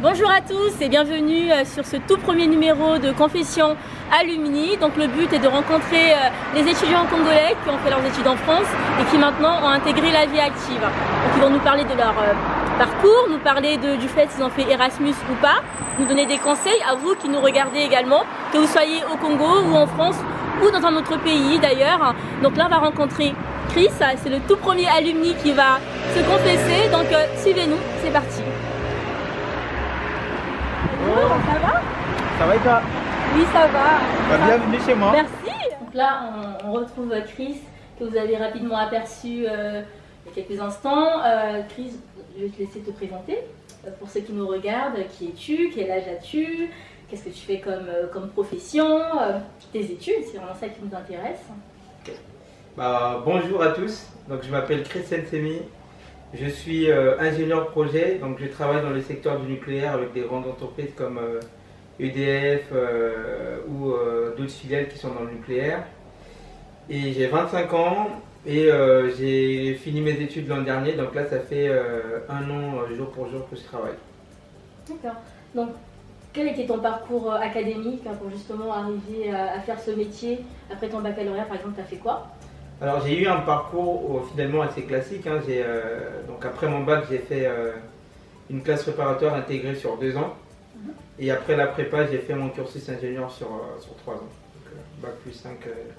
Bonjour à tous et bienvenue sur ce tout premier numéro de Confession Alumni. Donc le but est de rencontrer les étudiants congolais qui ont fait leurs études en France et qui maintenant ont intégré la vie active. Donc ils vont nous parler de leur parcours, nous parler du fait s'ils ont fait Erasmus ou pas, nous donner des conseils à vous qui nous regardez également, que vous soyez au Congo ou en France ou dans un autre pays d'ailleurs. Donc là on va rencontrer Chris, c'est le tout premier alumni qui va se confesser, donc suivez-nous, c'est parti. Bonjour, ça va? Ça va et toi? Oui, ça va. Bienvenue chez moi. Merci. Donc là, on retrouve Chris, que vous avez rapidement aperçu il y a quelques instants. Chris, je vais te laisser te présenter. Pour ceux qui nous regardent, qui es-tu? Quel âge as-tu? Qu'est-ce que tu fais comme profession? Tes études, c'est vraiment ça qui nous intéresse. Bonjour à tous, donc, je m'appelle Chris Sensemi. Je suis ingénieur projet, donc je travaille dans le secteur du nucléaire avec des grandes entreprises comme EDF ou d'autres filiales qui sont dans le nucléaire. Et j'ai 25 ans et j'ai fini mes études l'an dernier, donc là ça fait un an jour pour jour que je travaille. D'accord. Donc quel était ton parcours académique pour justement arriver à faire ce métier après ton baccalauréat par exemple, tu as fait quoi? Alors j'ai eu un parcours finalement assez classique. Donc après mon bac, j'ai fait une classe préparatoire intégrée sur 2 ans. Et après la prépa, j'ai fait mon cursus ingénieur sur 3 ans. Donc bac plus 5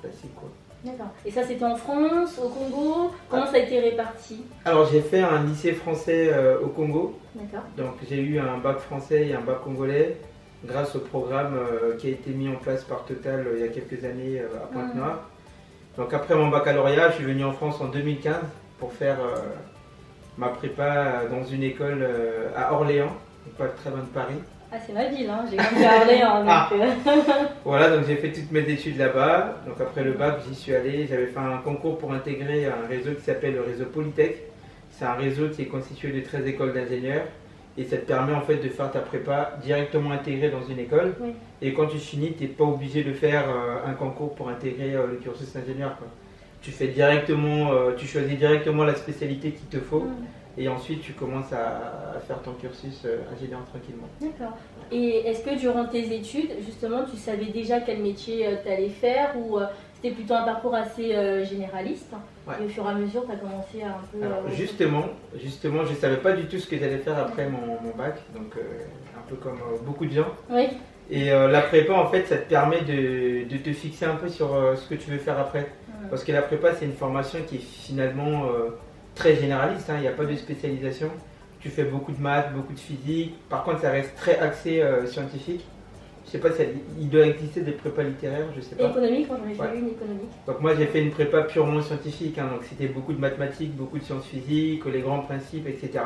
classique quoi. D'accord. Et ça c'était en France, au Congo? Comment ça a été réparti? Alors j'ai fait un lycée français au Congo. D'accord. Donc j'ai eu un bac français et un bac congolais grâce au programme qui a été mis en place par Total il y a quelques années à Pointe-Noire. Donc après mon baccalauréat, je suis venu en France en 2015 pour faire ma prépa dans une école à Orléans, pas très loin de Paris. Ah c'est ma ville, hein. J'ai grandi à Orléans. Voilà, donc j'ai fait toutes mes études là-bas. Donc après le bac, j'y suis allé. J'avais fait un concours pour intégrer un réseau qui s'appelle le réseau Polytech. C'est un réseau qui est constitué de 13 écoles d'ingénieurs. Et ça te permet en fait de faire ta prépa directement intégrée dans une école. Oui. Et quand tu finis, tu n'es pas obligé de faire un concours pour intégrer le cursus ingénieur, quoi. Tu fais directement, tu choisis directement la spécialité qu'il te faut. Et ensuite tu commences à faire ton cursus ingénieur tranquillement. D'accord. Et est-ce que durant tes études, justement, tu savais déjà quel métier tu allais faire ou c'était plutôt un parcours assez généraliste? Ouais. Et au fur et à mesure, tu as commencé à un peu... Alors, justement, je ne savais pas du tout ce que j'allais faire après mon bac, donc un peu comme beaucoup de gens. Oui. Et la prépa, en fait, ça te permet de te fixer un peu sur ce que tu veux faire après. Parce que la prépa, c'est une formation qui est finalement très généraliste, hein, il n'y a pas de spécialisation. Tu fais beaucoup de maths, beaucoup de physique. Par contre, ça reste très axé scientifique. Je sais pas si il doit exister des prépas littéraires, je sais pas. Économique, moi j'en ai fait une économique. Donc moi j'ai fait une prépa purement scientifique, hein, donc c'était beaucoup de mathématiques, beaucoup de sciences physiques, les grands principes, etc.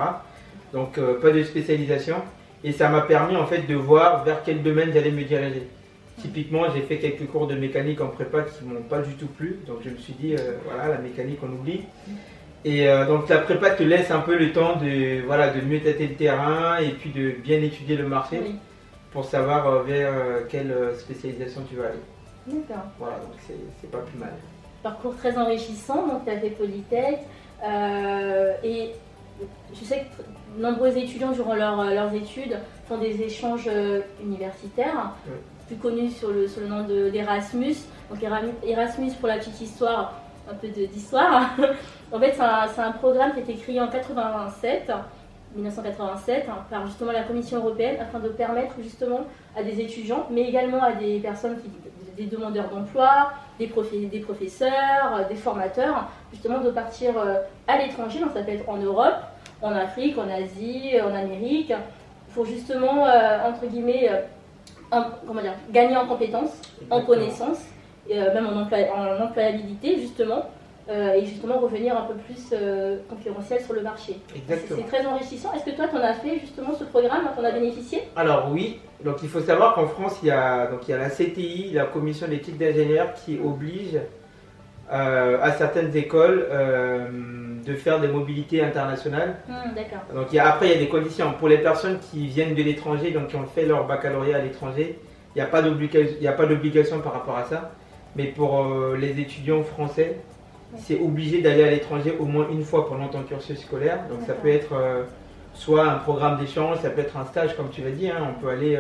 Donc pas de spécialisation. Et ça m'a permis en fait de voir vers quel domaine j'allais me diriger. Typiquement, j'ai fait quelques cours de mécanique en prépa qui m'ont pas du tout plu. Donc je me suis dit, voilà, la mécanique on oublie. Et donc la prépa te laisse un peu le temps de mieux tâter le terrain et puis de bien étudier le marché. Oui. Pour savoir vers quelle spécialisation tu vas aller. D'accord. Voilà, donc c'est pas plus mal. Parcours très enrichissant, donc tu as fait Polytech. Et je sais que de nombreux étudiants durant leurs études font des échanges universitaires, oui. Plus connus sur le nom d'Erasmus. Donc Erasmus, pour la petite histoire, un peu d'histoire. En fait, c'est un programme qui a été créé en 1987 par justement la Commission européenne afin de permettre justement à des étudiants, mais également à des personnes, des demandeurs d'emploi, des professeurs, des formateurs, justement de partir à l'étranger, donc ça peut être en Europe, en Afrique, en Asie, en Amérique, pour justement, entre guillemets, gagner en compétences, en connaissances, même en employabilité justement. Et justement revenir un peu plus concurrentiel sur le marché. C'est très enrichissant. Est-ce que toi, tu en as fait justement ce programme, tu en as bénéficié? Alors oui, donc il faut savoir qu'en France, il y a la CTI, la Commission d'éthique d'ingénieurs, qui oblige à certaines écoles de faire des mobilités internationales. D'accord. Donc après, il y a des conditions. Pour les personnes qui viennent de l'étranger, donc qui ont fait leur baccalauréat à l'étranger, il n'y a pas d'obligation par rapport à ça. Mais pour les étudiants français, c'est obligé d'aller à l'étranger au moins une fois pendant ton cursus scolaire. Donc ça peut être soit un programme d'échange, ça peut être un stage comme tu l'as dit, hein, on peut aller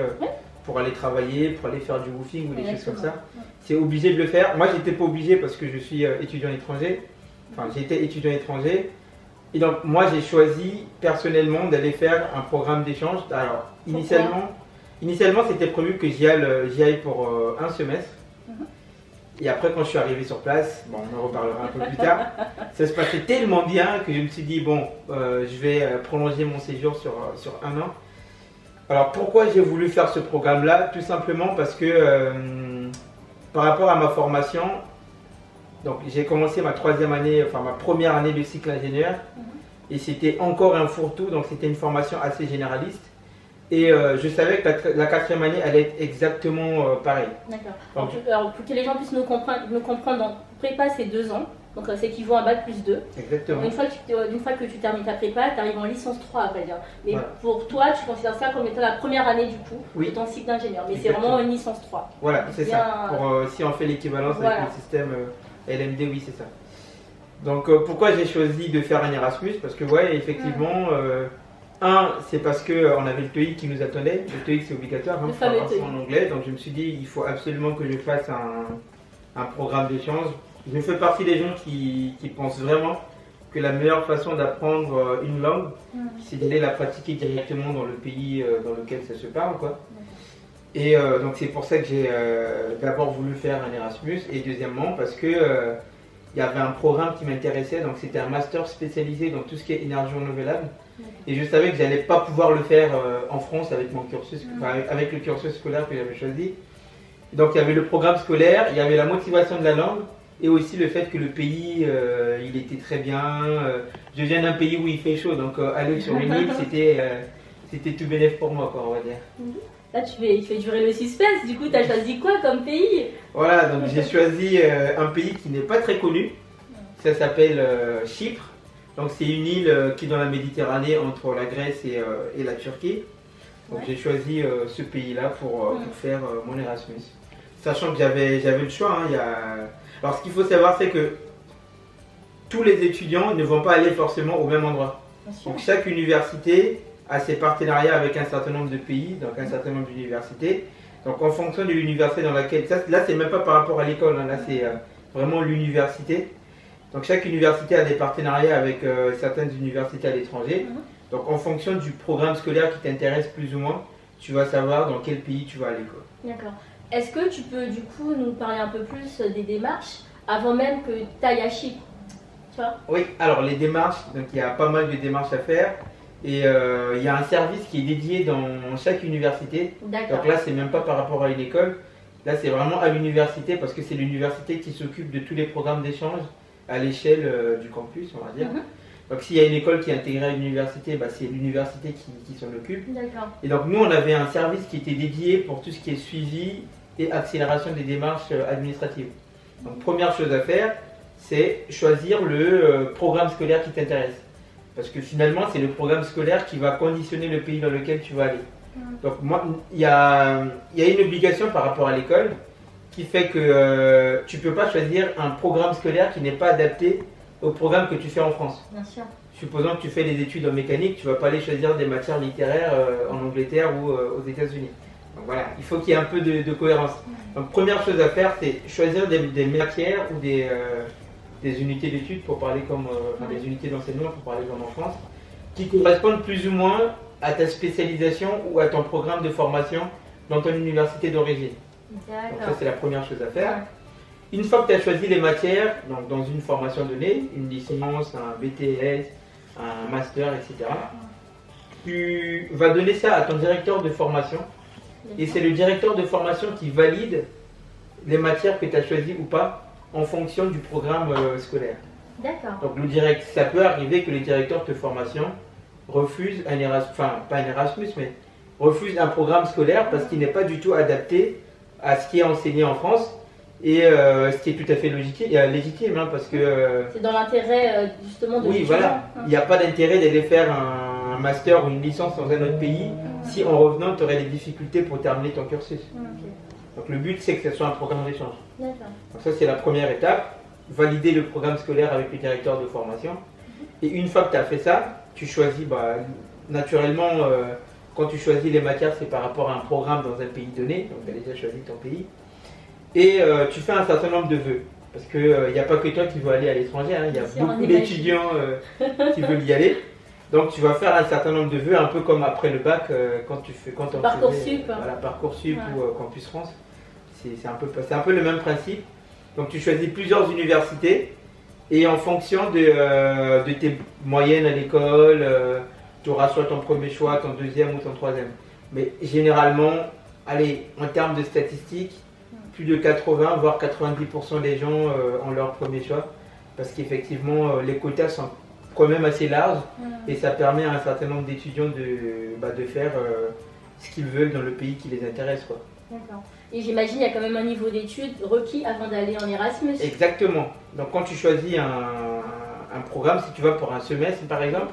pour aller travailler, pour aller faire du roofing ou des choses comme ça. C'est obligé de le faire. Moi j'étais pas obligé parce que je suis étudiant étranger, enfin j'étais étudiant étranger. Et donc moi j'ai choisi personnellement d'aller faire un programme d'échange. Alors initialement c'était prévu que j'y aille pour un semestre. Et après quand je suis arrivé sur place, bon on en reparlera un peu plus tard, ça se passait tellement bien que je me suis dit bon je vais prolonger mon séjour sur un an. Alors pourquoi j'ai voulu faire ce programme là? Tout simplement parce que par rapport à ma formation, donc j'ai commencé ma première année de cycle ingénieur et c'était encore un fourre-tout, donc c'était une formation assez généraliste et je savais que la quatrième année allait être exactement pareil. D'accord. Alors pour que les gens puissent nous comprendre, donc prépa c'est 2 ans, donc ça équivaut à bac plus 2. Exactement. Une fois que tu termines ta prépa, tu arrives en licence 3 à vrai dire. Mais voilà. pour toi, tu considères ça comme étant la première année du coup de ton cycle d'ingénieur, mais c'est vraiment une licence 3. Voilà, c'est ça. Si on fait l'équivalence avec le système LMD, oui c'est ça. Donc pourquoi j'ai choisi de faire un Erasmus? Parce que effectivement, c'est parce qu'on avait le TOEIC qui nous attendait. Le TOEIC c'est obligatoire, hein, pour avoir ça en anglais. Donc je me suis dit, il faut absolument que je fasse un programme d'échange. Je fais partie des gens qui pensent vraiment que la meilleure façon d'apprendre une langue, c'est d'aller la pratiquer directement dans le pays dans lequel ça se parle, quoi. Et donc c'est pour ça que j'ai d'abord voulu faire un Erasmus, et deuxièmement parce que il y avait un programme qui m'intéressait, donc c'était un master spécialisé dans tout ce qui est énergie renouvelable. Et je savais que j'allais pas pouvoir le faire en France avec mon cursus, avec le cursus scolaire que j'avais choisi. Donc il y avait le programme scolaire, il y avait la motivation de la langue, et aussi le fait que le pays, il était très bien. Je viens d'un pays où il fait chaud, donc aller sur une île, c'était tout bénéf pour moi, quoi, on va dire. Là, tu fais durer le suspense. Du coup, tu as choisi quoi comme pays? Voilà, donc j'ai choisi un pays qui n'est pas très connu. Ça s'appelle Chypre. Donc c'est une île qui est dans la Méditerranée entre la Grèce et la Turquie. Donc j'ai choisi ce pays-là pour faire mon Erasmus. Sachant que j'avais le choix. Hein, Alors ce qu'il faut savoir, c'est que tous les étudiants ne vont pas aller forcément au même endroit. Donc chaque université a ses partenariats avec un certain nombre de pays, donc un certain nombre d'universités. Donc en fonction de l'université dans laquelle... Là c'est même pas par rapport à l'école, hein, là c'est vraiment l'université. Donc chaque université a des partenariats avec certaines universités à l'étranger. Donc en fonction du programme scolaire qui t'intéresse plus ou moins, tu vas savoir dans quel pays tu vas aller. D'accord. Est-ce que tu peux du coup nous parler un peu plus des démarches avant même que tu ailles à Chypre, tu vois? Oui, alors les démarches, donc il y a pas mal de démarches à faire. Et il y a un service qui est dédié dans chaque université. Donc là, c'est même pas par rapport à une école. Là, c'est vraiment à l'université parce que c'est l'université qui s'occupe de tous les programmes d'échange à l'échelle du campus, on va dire. Donc s'il y a une école qui est intégrée à l'université, c'est l'université qui s'en occupe. Et donc nous, on avait un service qui était dédié pour tout ce qui est suivi et accélération des démarches administratives. Donc première chose à faire, c'est choisir le programme scolaire qui t'intéresse. Parce que finalement, c'est le programme scolaire qui va conditionner le pays dans lequel tu vas aller. Donc moi, il y a une obligation par rapport à l'école qui fait que tu ne peux pas choisir un programme scolaire qui n'est pas adapté au programme que tu fais en France. Bien sûr. Supposons que tu fais des études en mécanique, tu ne vas pas aller choisir des matières littéraires en Angleterre ou aux États-Unis. Donc voilà, il faut qu'il y ait un peu de cohérence. Donc première chose à faire, c'est choisir des matières ou des unités d'études pour parler des unités d'enseignement pour parler comme en France, qui correspondent plus ou moins à ta spécialisation ou à ton programme de formation dans ton université d'origine. Donc ça c'est la première chose à faire. Une fois que tu as choisi les matières, donc dans une formation donnée, une licence, un BTS, un master, etc., tu vas donner ça à ton directeur de formation et c'est le directeur de formation qui valide les matières que tu as choisies ou pas en fonction du programme scolaire. D'accord. Donc ça peut arriver que les directeurs de formation refusent un Erasmus, enfin pas un Erasmus, mais refusent un programme scolaire parce qu'il n'est pas du tout adapté à ce qui est enseigné en France et ce qui est tout à fait légitime hein, parce que... c'est dans l'intérêt justement de oui, voilà. Il n'y a pas d'intérêt d'aller faire un master ou une licence dans un autre pays si en revenant tu aurais des difficultés pour terminer ton cursus. Donc le but c'est que ce soit un programme d'échange. Donc ça c'est la première étape, valider le programme scolaire avec le directeur de formation. Et une fois que tu as fait ça, tu choisis naturellement, quand tu choisis les matières, c'est par rapport à un programme dans un pays donné, donc tu as déjà choisi ton pays. Et tu fais un certain nombre de vœux. Parce qu'il n'y a pas que toi qui veux aller à l'étranger, hein, il y a beaucoup d'étudiants qui veulent y aller. Donc tu vas faire un certain nombre de vœux, un peu comme après le bac, quand on Parcoursup. Voilà, Parcoursup ou Campus France. C'est un peu le même principe. Donc tu choisis plusieurs universités et en fonction de tes moyennes à l'école, tu auras soit ton premier choix, ton deuxième ou ton troisième. Mais généralement, allez, en termes de statistiques, plus de 80 voire 90% des gens ont leur premier choix parce qu'effectivement les quotas sont quand même assez larges et ça permet à un certain nombre d'étudiants de faire ce qu'ils veulent dans le pays qui les intéresse, quoi. D'accord. Et j'imagine qu'il y a quand même un niveau d'études requis avant d'aller en Erasmus. Exactement. Donc quand tu choisis un programme, si tu vas pour un semestre par exemple,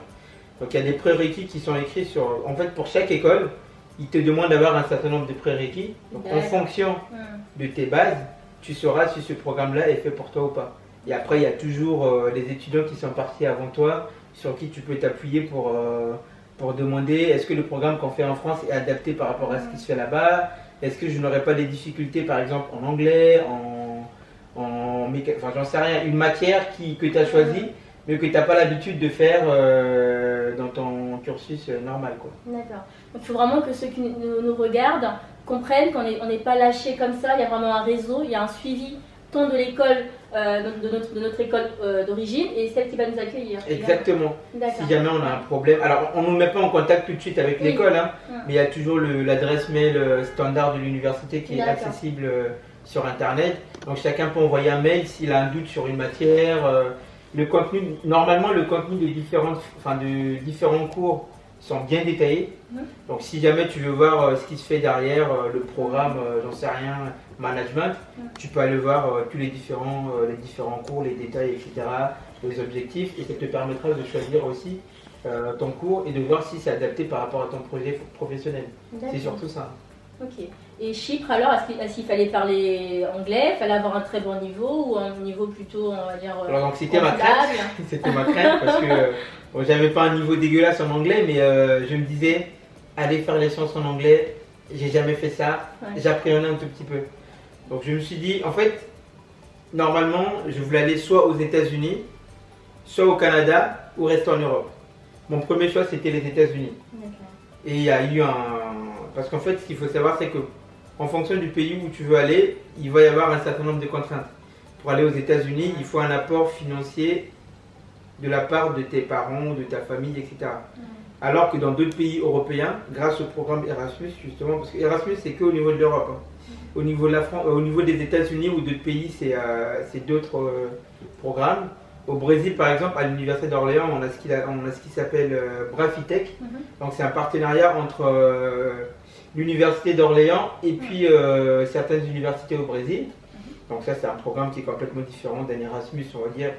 donc il y a des prérequis qui sont écrits sur... En fait, pour chaque école, ils te demandent d'avoir un certain nombre de prérequis. Donc en fonction de tes bases, tu sauras si ce programme-là est fait pour toi ou pas. Et après, il y a toujours les étudiants qui sont partis avant toi, sur qui tu peux t'appuyer pour demander est-ce que le programme qu'on fait en France est adapté par rapport à ce qui se fait là-bas. Est-ce que je n'aurais pas des difficultés, par exemple, en anglais, enfin, j'en sais rien, une matière que tu as choisie, mais que tu n'as pas l'habitude de faire dans ton cursus normal, quoi. D'accord. Donc il faut vraiment que ceux qui nous regardent comprennent qu'on n'est pas lâché comme ça, il y a vraiment un réseau, il y a un suivi tant de l'école, de notre école d'origine et celle qui va nous accueillir. Exactement. Si jamais on a un problème, alors on ne nous met pas en contact tout de suite avec l'école, hein, mais il y a toujours l'adresse mail standard de l'université qui est accessible sur internet. Donc chacun peut envoyer un mail s'il a un doute sur une matière. Le contenu, normalement le contenu de différents cours sont bien détaillés. Donc si jamais tu veux voir ce qui se fait derrière le programme, j'en sais rien, management, tu peux aller voir tous les différents cours, les détails, etc., les objectifs, et ça te permettra de choisir aussi ton cours et de voir si c'est adapté par rapport à ton projet professionnel. C'est surtout ça. Ok. Et Chypre, alors, est-ce qu'il fallait parler anglais, il fallait avoir un très bon niveau ou un niveau plutôt, on va dire, alors donc c'était ma crainte, c'était ma crainte parce que bon, j'avais pas un niveau dégueulasse en anglais, mais je me disais, aller faire les sciences en anglais, j'ai jamais fait ça, j'appréhendais un tout petit peu. Donc je me suis dit, en fait, normalement, je voulais aller soit aux États-Unis, soit au Canada, ou rester en Europe. Mon premier choix, c'était les États-Unis. Et il y a eu parce qu'en fait, ce qu'il faut savoir, c'est que en fonction du pays où tu veux aller, il va y avoir un certain nombre de contraintes. Pour aller aux États-Unis, il faut un apport financier de la part de tes parents, de ta famille, etc. Alors que dans d'autres pays européens, grâce au programme Erasmus, justement, parce que Erasmus, c'est qu'au niveau de l'Europe. Au niveau de la France, au niveau des États-Unis ou d'autres pays, c'est d'autres programmes. Au Brésil, par exemple, à l'Université d'Orléans, on a ce qui s'appelle Brafitech. Donc c'est un partenariat entre l'Université d'Orléans et puis certaines universités au Brésil. Donc ça, c'est un programme qui est complètement différent d'un Erasmus, on va dire,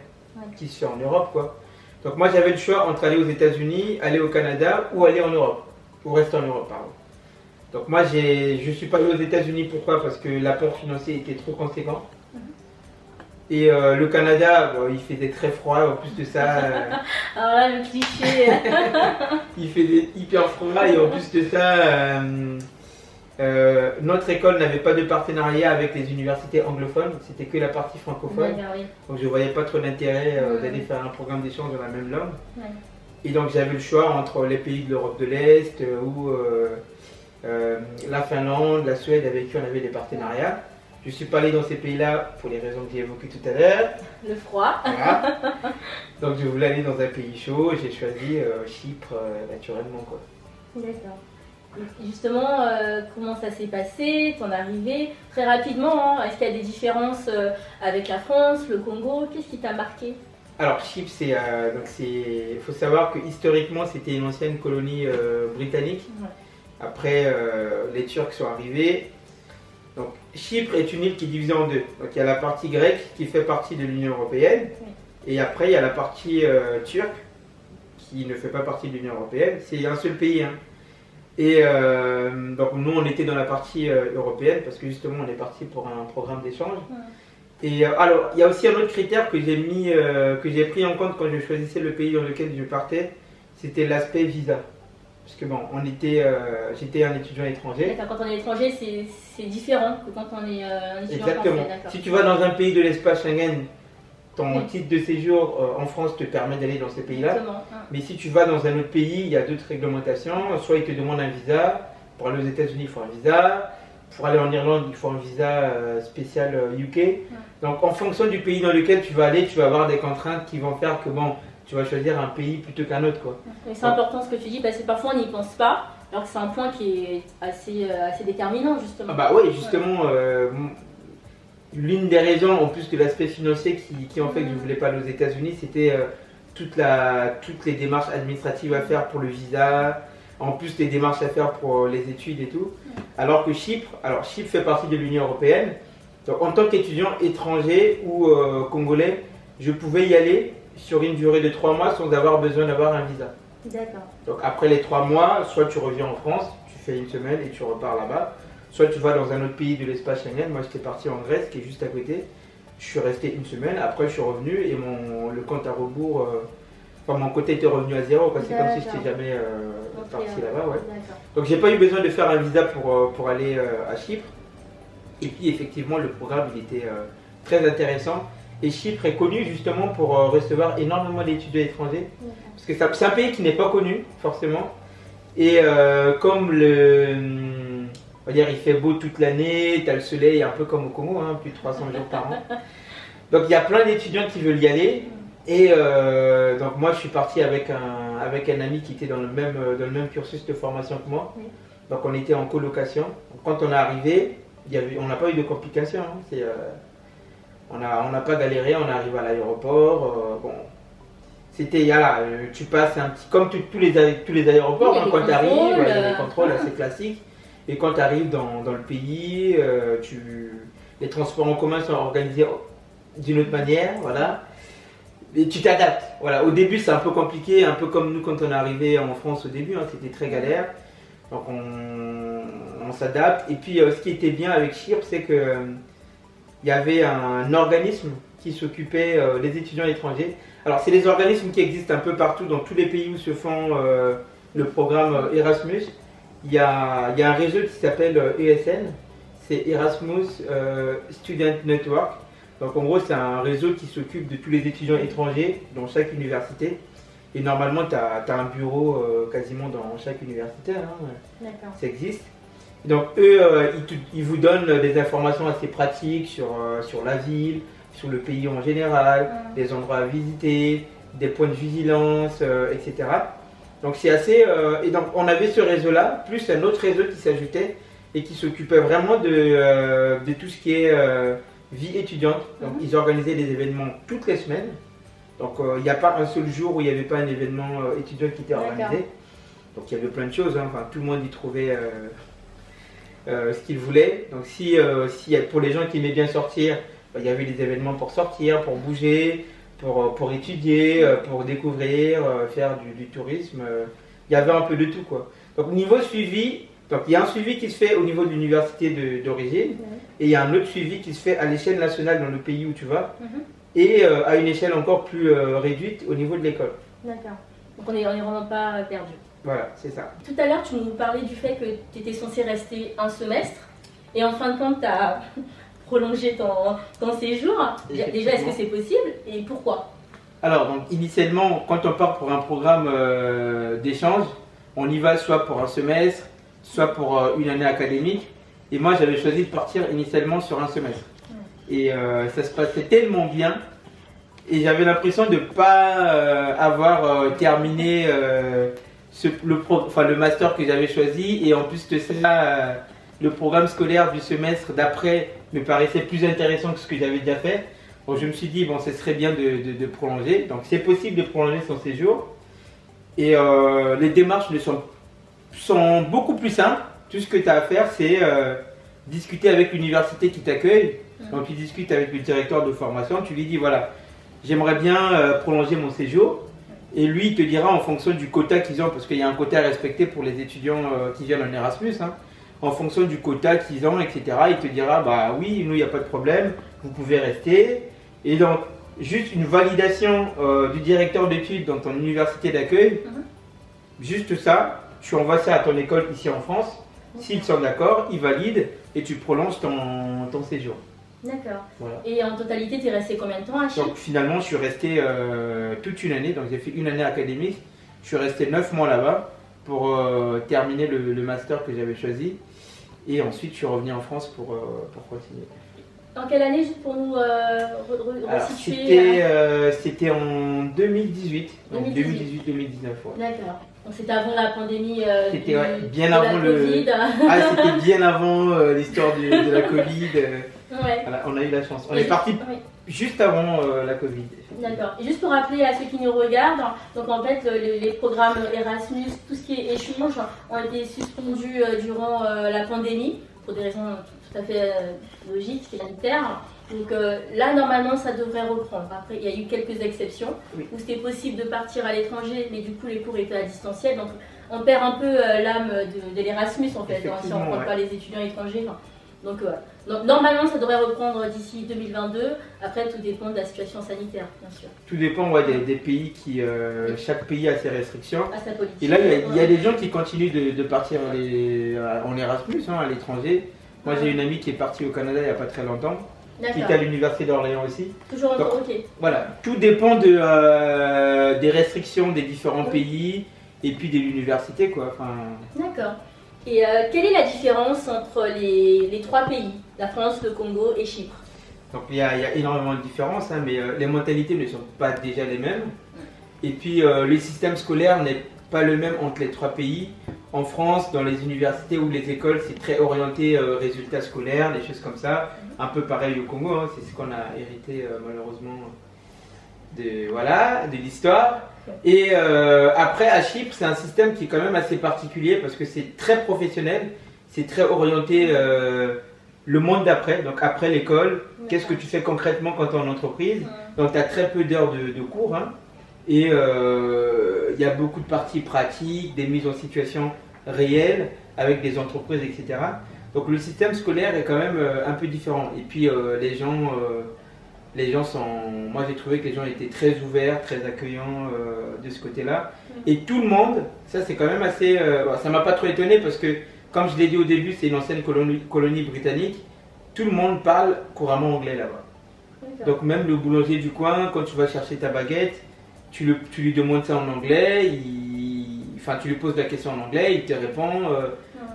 qui se fait en Europe, quoi. Donc moi, j'avais le choix entre aller aux États-Unis, aller au Canada ou aller en Europe, ou rester en Europe, pardon. Donc moi, je suis pas allé aux États-Unis, pourquoi? Parce que l'apport financier était trop conséquent. Et le Canada, bon, il faisait très froid, en plus de ça. Alors là, le cliché. Il faisait hyper froid, et en plus de ça, notre école n'avait pas de partenariat avec les universités anglophones, c'était que la partie francophone. Donc je ne voyais pas trop l'intérêt d'aller faire un programme d'échange dans la même langue. Et donc j'avais le choix entre les pays de l'Europe de l'Est ou la Finlande, la Suède, avec qui on avait des partenariats. Je ne suis pas allé dans ces pays-là pour les raisons que j'ai évoquées tout à l'heure. Le froid. Voilà. Donc je voulais aller dans un pays chaud, j'ai choisi Chypre naturellement, quoi. D'accord. Et justement, comment ça s'est passé, ton arrivée? Très rapidement, hein, est-ce qu'il y a des différences avec la France, le Congo? Qu'est-ce qui t'a marqué? Alors Chypre, il faut savoir que historiquement c'était une ancienne colonie britannique. Après, les Turcs sont arrivés. Donc, Chypre est une île qui est divisée en deux. Donc, il y a la partie grecque qui fait partie de l'Union européenne. Et après, il y a la partie turque qui ne fait pas partie de l'Union européenne. C'est un seul pays. Hein. Et donc, nous, on était dans la partie européenne parce que justement, on est parti pour un programme d'échange. Et alors, il y a aussi un autre critère que j'ai pris en compte quand je choisissais le pays dans lequel je partais. C'était l'aspect visa. Parce que bon, j'étais un étudiant étranger. D'accord, quand on est étranger, c'est différent que quand on est un étudiant Exactement. français. D'accord. Si tu vas dans un pays de l'espace Schengen, ton Oui. titre de séjour en France te permet d'aller dans ces pays-là. Exactement. Mais si tu vas dans un autre pays, il y a d'autres réglementations. Soit ils te demandent un visa. Pour aller aux États-Unis, il faut un visa. Pour aller en Irlande, il faut un visa spécial UK. Donc en fonction du pays dans lequel tu vas aller, tu vas avoir des contraintes qui vont faire que bon, tu vas choisir un pays plutôt qu'un autre, quoi. Mais c'est important ce que tu dis, parce que parfois on n'y pense pas, alors que c'est un point qui est assez déterminant justement. Ah bah oui, justement, l'une des raisons, en plus de l'aspect financier qui en fait que je ne voulais pas aller aux États-Unis, c'était toutes les démarches administratives à faire pour le visa, en plus les démarches à faire pour les études et tout. Alors que Chypre fait partie de l'Union européenne. Donc en tant qu'étudiant étranger ou congolais, je pouvais y aller sur une durée de 3 mois sans avoir besoin d'avoir un visa. D'accord. Donc après les 3 mois, soit tu reviens en France, tu fais une semaine et tu repars là-bas, soit tu vas dans un autre pays de l'espace Schengen. Moi j'étais parti en Grèce qui est juste à côté. Je suis resté une semaine, après je suis revenu et le compte à rebours, mon côté était revenu à zéro. C'est comme si je n'étais jamais parti là-bas. Ouais. Donc j'ai pas eu besoin de faire un visa pour aller à Chypre. Et puis effectivement le programme il était très intéressant. Et Chypre est connu justement pour recevoir énormément d'étudiants étrangers. Parce que c'est un pays qui n'est pas connu forcément. Et comme on va dire, il fait beau toute l'année, tu as le soleil un peu comme au Congo, hein, plus de 300 jours par an. Donc il y a plein d'étudiants qui veulent y aller. Et donc moi je suis parti avec un ami qui était dans le même cursus de formation que moi. Donc on était en colocation. Donc, quand on est arrivé, on n'a pas eu de complications. Hein. On n'a pas galéré, on arrive à l'aéroport. Bon, c'était tu passes un petit comme tous les aéroports, oui, hein, quand tu arrives, il y a des contrôles Ah. assez classiques. Et quand tu arrives dans le pays, les transports en commun sont organisés d'une autre manière, voilà. Et tu t'adaptes. Voilà. Au début c'est un peu compliqué, un peu comme nous quand on est arrivé en France au début, hein, c'était très galère. Donc on s'adapte. Et puis ce qui était bien avec Chypre, c'est que il y avait un organisme qui s'occupait des étudiants étrangers. Alors c'est des organismes qui existent un peu partout dans tous les pays où se font le programme Erasmus. Il y a un réseau qui s'appelle ESN, c'est Erasmus Student Network. Donc en gros c'est un réseau qui s'occupe de tous les étudiants étrangers dans chaque université. Et normalement tu as un bureau quasiment dans chaque université, hein. Ça existe. Donc eux, ils vous donnent des informations assez pratiques sur la ville, sur le pays en général, des endroits à visiter, des points de vigilance, etc. Donc c'est assez... et donc on avait ce réseau-là, plus un autre réseau qui s'ajoutait et qui s'occupait vraiment de tout ce qui est vie étudiante. Donc ils organisaient des événements toutes les semaines. Donc il n'y a pas un seul jour où il n'y avait pas un événement étudiant qui était organisé. Donc il y avait plein de choses, hein. Enfin, tout le monde y trouvait ce qu'il voulait. Donc si pour les gens qui aimaient bien sortir, il y avait des événements pour sortir, pour bouger, pour étudier, pour découvrir, faire du tourisme. Il y avait un peu de tout, quoi. Donc niveau suivi, donc il y a un suivi qui se fait au niveau de l'université d'origine et il y a un autre suivi qui se fait à l'échelle nationale dans le pays où tu vas et à une échelle encore plus réduite au niveau de l'école. D'accord. Donc on est vraiment pas perdu. Voilà, c'est ça. Tout à l'heure, tu nous parlais du fait que tu étais censé rester un semestre et en fin de compte, tu as prolongé ton séjour. Déjà, est-ce que c'est possible et pourquoi? Alors, donc, initialement, quand on part pour un programme d'échange, on y va soit pour un semestre, soit pour une année académique. Et moi, j'avais choisi de partir initialement sur un semestre. Et ça se passait tellement bien. Et j'avais l'impression de ne pas avoir terminé le master que j'avais choisi. Et en plus de ça, le programme scolaire du semestre d'après me paraissait plus intéressant que ce que j'avais déjà fait. Bon, je me suis dit, bon, ce serait bien de prolonger. Donc c'est possible de prolonger son séjour. Et les démarches sont beaucoup plus simples. Tout ce que tu as à faire, c'est discuter avec l'université qui t'accueille. Donc tu discutes avec le directeur de formation, tu lui dis voilà, j'aimerais bien prolonger mon séjour. Et lui, il te dira en fonction du quota qu'ils ont, parce qu'il y a un quota à respecter pour les étudiants qui viennent en Erasmus, hein. En fonction du quota qu'ils ont, etc., il te dira bah oui, nous, il n'y a pas de problème, vous pouvez rester. Et donc, juste une validation du directeur d'études dans ton université d'accueil, juste ça, tu envoies ça à ton école ici en France. S'ils sont d'accord, ils valident et tu prolonges ton séjour. D'accord. Voilà. Et en totalité, tu es resté combien de temps à Chypre? Donc finalement, je suis resté toute une année. Donc j'ai fait une année académique. Je suis resté 9 mois là-bas pour terminer le master que j'avais choisi. Et ensuite, je suis revenu en France pour continuer. En quelle année, juste pour nous Alors, resituer c'était en 2018. Donc 2018-2019. Ouais. D'accord. Donc c'était avant la pandémie C'était bien de avant la Covid. Ah, c'était bien avant l'histoire de la Covid. Ouais. Voilà, on a eu la chance. On est parti juste avant la Covid. D'accord. Et juste pour rappeler à ceux qui nous regardent, donc en fait les programmes Erasmus, tout ce qui est échange, ont été suspendus durant la pandémie pour des raisons tout à fait logiques, sanitaires. Donc là, normalement, ça devrait reprendre. Après, il y a eu quelques exceptions où c'était possible de partir à l'étranger, mais du coup, les cours étaient à distanciel. Donc, on perd un peu l'âme de l'Erasmus, en fait, si on ne prend pas les étudiants étrangers. Donc, normalement, ça devrait reprendre d'ici 2022. Après, tout dépend de la situation sanitaire, bien sûr. Tout dépend des pays qui... chaque pays a ses restrictions. À sa politique. Et là, il y a des gens qui continuent de partir en Erasmus, à l'étranger. Moi, j'ai une amie qui est partie au Canada il n'y a pas très longtemps. Qui était à l'université d'Orléans aussi. Toujours en ok. Voilà, tout dépend des restrictions des différents pays et puis de l'université, quoi. Enfin... D'accord. Et quelle est la différence entre les trois pays, la France, le Congo et Chypre? Donc il y a énormément de différences, mais les mentalités ne sont pas déjà les mêmes. Et puis le système scolaire n'est pas le même entre les trois pays. En France, dans les universités ou les écoles, c'est très orienté résultats scolaires, des choses comme ça. Un peu pareil au Congo, c'est ce qu'on a hérité malheureusement de l'histoire. Et après, à Chypre, c'est un système qui est quand même assez particulier parce que c'est très professionnel, c'est très orienté le monde d'après. Donc après l'école, qu'est-ce que tu fais concrètement quand tu es en entreprise? Donc tu as très peu d'heures de cours. Et il y a beaucoup de parties pratiques, des mises en situation réelles avec des entreprises, etc. Donc le système scolaire est quand même un peu différent. Et puis les gens sont... Moi j'ai trouvé que les gens étaient très ouverts, très accueillants de ce côté-là. Et tout le monde, ça c'est quand même assez... ça m'a pas trop étonné parce que, comme je l'ai dit au début, c'est une ancienne colonie britannique. Tout le monde parle couramment anglais là-bas. Donc même le boulanger du coin, quand tu vas chercher ta baguette, tu lui demandes ça en anglais, tu lui poses la question en anglais, il te répond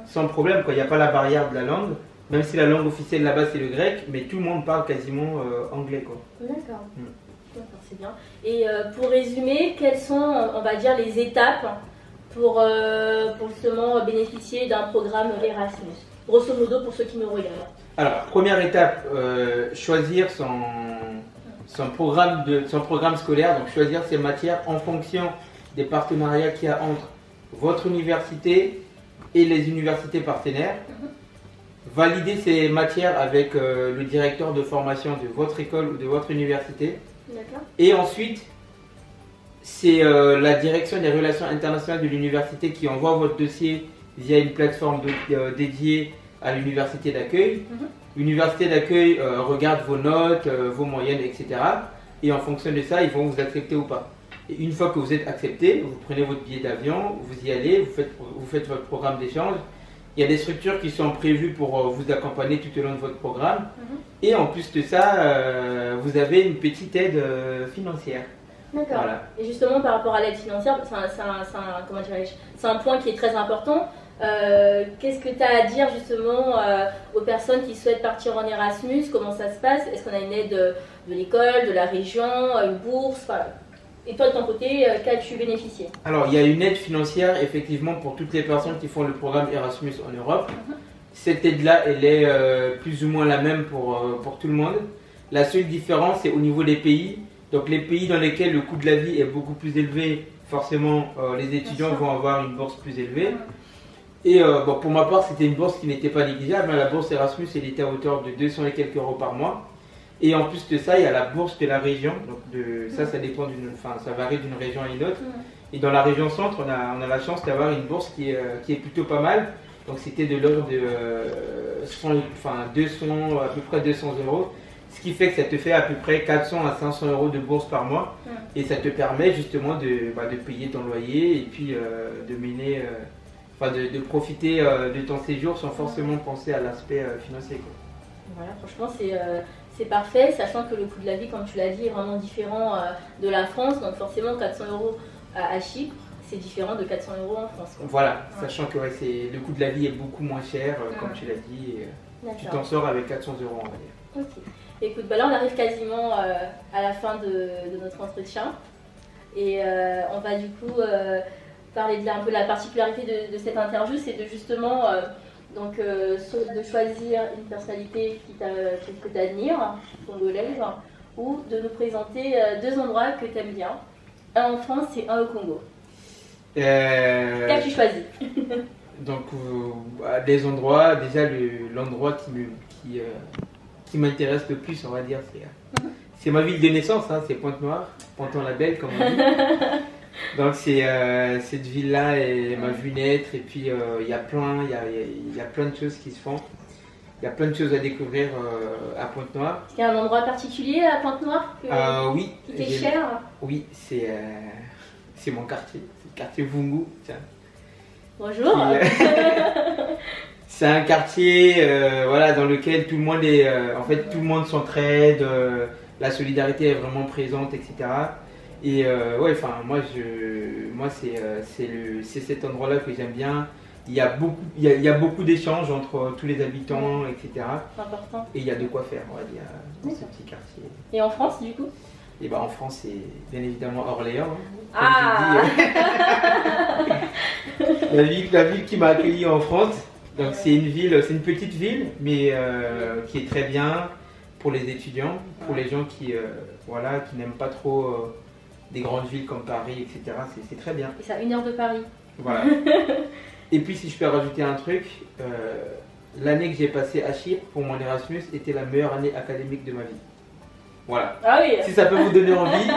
sans problème. Il n'y a pas la barrière de la langue, même si la langue officielle là-bas c'est le grec, mais tout le monde parle quasiment anglais. D'accord, c'est bien. Et pour résumer, quelles sont, on va dire, les étapes pour justement bénéficier d'un programme Erasmus? Grosso modo, pour ceux qui nous regardent. Alors, première étape, choisir son programme scolaire, donc choisir ses matières en fonction des partenariats qu'il y a entre votre université et les universités partenaires. Valider ces matières avec le directeur de formation de votre école ou de votre université. Et ensuite, c'est la direction des relations internationales de l'université qui envoie votre dossier via une plateforme dédiée à l'université d'accueil. L'université d'accueil regarde vos notes, vos moyennes, etc. Et en fonction de ça, ils vont vous accepter ou pas. Et une fois que vous êtes accepté, vous prenez votre billet d'avion, vous y allez, vous faites votre programme d'échange. Il y a des structures qui sont prévues pour vous accompagner tout au long de votre programme. Et en plus de ça, vous avez une petite aide financière. D'accord. Voilà. Et justement, par rapport à l'aide financière, c'est un point qui est très important. Qu'est-ce que tu as à dire justement aux personnes qui souhaitent partir en Erasmus? Comment ça se passe? Est-ce qu'on a une aide de l'école, de la région, une bourse? Et toi de ton côté, qu'as-tu bénéficié? Alors il y a une aide financière effectivement pour toutes les personnes qui font le programme Erasmus en Europe. Cette aide-là, elle est plus ou moins la même pour tout le monde. La seule différence, c'est au niveau des pays. Donc les pays dans lesquels le coût de la vie est beaucoup plus élevé, forcément les étudiants vont avoir une bourse plus élevée. Et pour ma part, c'était une bourse qui n'était pas négligeable. La bourse Erasmus, elle était à hauteur de 200 et quelques euros par mois. Et en plus de ça, il y a la bourse de la région. Donc ça dépend ça varie d'une région à une autre. Et dans la région centre, on a la chance d'avoir une bourse qui est plutôt pas mal. Donc c'était de l'ordre de 200, à peu près 200 euros. Ce qui fait que ça te fait à peu près 400 à 500 euros de bourse par mois. Et ça te permet justement de payer ton loyer et puis de mener de profiter de ton séjour sans forcément penser à l'aspect financier, quoi. Voilà, franchement, c'est parfait, sachant que le coût de la vie, comme tu l'as dit, est vraiment différent de la France. Donc forcément, 400 € à Chypre, c'est différent de 400 € en France, quoi. Voilà, sachant que le coût de la vie est beaucoup moins cher, comme tu l'as dit. Tu t'en sors avec 400 €, on va dire. Ok. Écoute, là on arrive quasiment à la fin de notre entretien. Et on va du coup parler de un peu la particularité de cette interview, c'est de justement de choisir une personnalité que tu admires, congolaise, ou de nous présenter 2 endroits que tu aimes bien, un en France et un au Congo. Qu'as-tu choisi? Donc, des endroits, déjà l'endroit qui m'intéresse le plus, on va dire, c'est ma ville de naissance, hein, c'est Pointe-Noire, Pointe-en-la-Belle, comme on dit. Donc, cette ville-là, elle m'a vu naître, et puis il y a plein de choses qui se font. Il y a plein de choses à découvrir à Pointe-Noire. Est-ce qu'il y a un endroit particulier à Pointe-Noire oui, qui t'est cher? Oui, c'est mon quartier, c'est le quartier Vungu. Tiens. Bonjour. C'est un quartier dans lequel tout le monde tout le monde s'entraide, la solidarité est vraiment présente, etc. Et moi c'est cet endroit-là que j'aime bien. Il y a beaucoup d'échanges entre tous les habitants, etc. C'est important. Et il y a de quoi faire, on va dire, dans ce petit quartier. Et en France, du coup? Et en France, c'est bien évidemment Orléans. La ville qui m'a accueilli en France. Donc c'est une petite ville, mais qui est très bien pour les étudiants, pour les gens qui n'aiment pas trop des grandes villes comme Paris, etc. C'est très bien. Et c'est à 1 heure de Paris. Voilà. Et puis si je peux rajouter un truc, l'année que j'ai passée à Chypre pour mon Erasmus était la meilleure année académique de ma vie. Voilà. Ah oui. Si ça peut vous donner envie.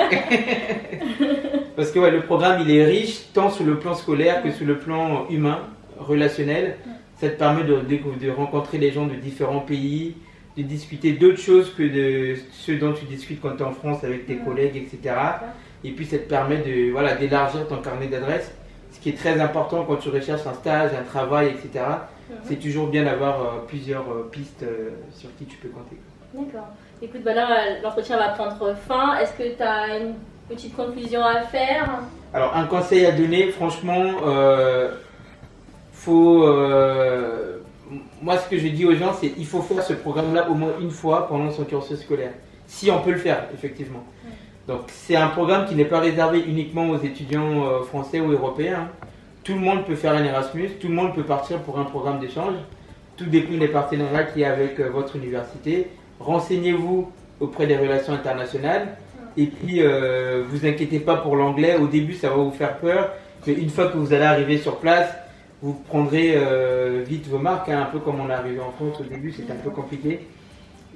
Parce que le programme il est riche tant sur le plan scolaire que sur le plan humain, relationnel. Ça te permet de rencontrer des gens de différents pays, de discuter d'autres choses que de ceux dont tu discutes quand tu es en France avec tes collègues, etc. Et puis ça te permet d'élargir ton carnet d'adresses. Ce qui est très important quand tu recherches un stage, un travail, etc. C'est toujours bien d'avoir plusieurs pistes sur qui tu peux compter. D'accord. Écoute, là l'entretien va prendre fin. Est-ce que tu as une petite conclusion à faire? Alors un conseil à donner, franchement, moi ce que je dis aux gens, c'est qu'il faut faire ce programme-là au moins une fois pendant son cursus scolaire. Si on peut le faire, effectivement. Donc c'est un programme qui n'est pas réservé uniquement aux étudiants français ou européens. Tout le monde peut faire un Erasmus, tout le monde peut partir pour un programme d'échange. Tout dépend des partenariats qu'il y a avec votre université. Renseignez-vous auprès des relations internationales. Et puis vous inquiétez pas pour l'anglais. Au début ça va vous faire peur. Mais une fois que vous allez arriver sur place, vous prendrez vite vos marques. Un peu comme on est arrivé en France au début, c'était un peu compliqué.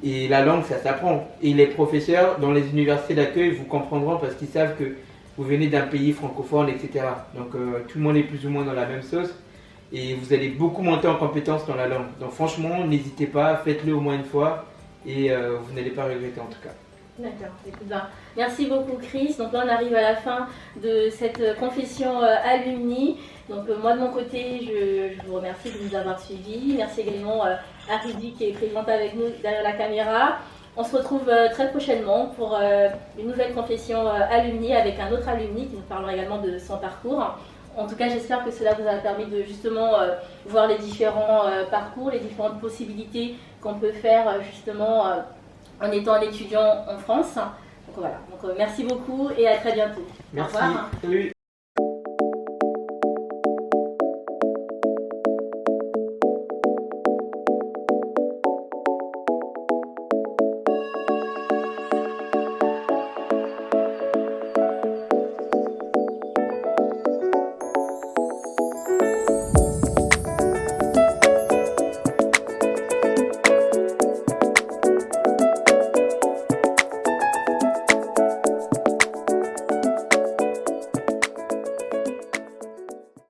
Et la langue, ça s'apprend. Et les professeurs dans les universités d'accueil vous comprendront parce qu'ils savent que vous venez d'un pays francophone, etc. Donc tout le monde est plus ou moins dans la même sauce. Et vous allez beaucoup monter en compétence dans la langue. Donc franchement, n'hésitez pas, faites-le au moins une fois. Et vous n'allez pas regretter en tout cas. D'accord. Écoute, merci beaucoup Chris. Donc là on arrive à la fin de cette confession alumni. Donc moi de mon côté je vous remercie de nous avoir suivis. Merci également à Rudy qui est présente avec nous derrière la caméra. On se retrouve très prochainement pour une nouvelle confession alumni avec un autre alumni qui nous parlera également de son parcours. En tout cas j'espère que cela vous a permis de justement voir les différents parcours, les différentes possibilités qu'on peut faire justement en étant un étudiant en France. Donc voilà, merci beaucoup et à très bientôt. Merci. Au revoir. Salut.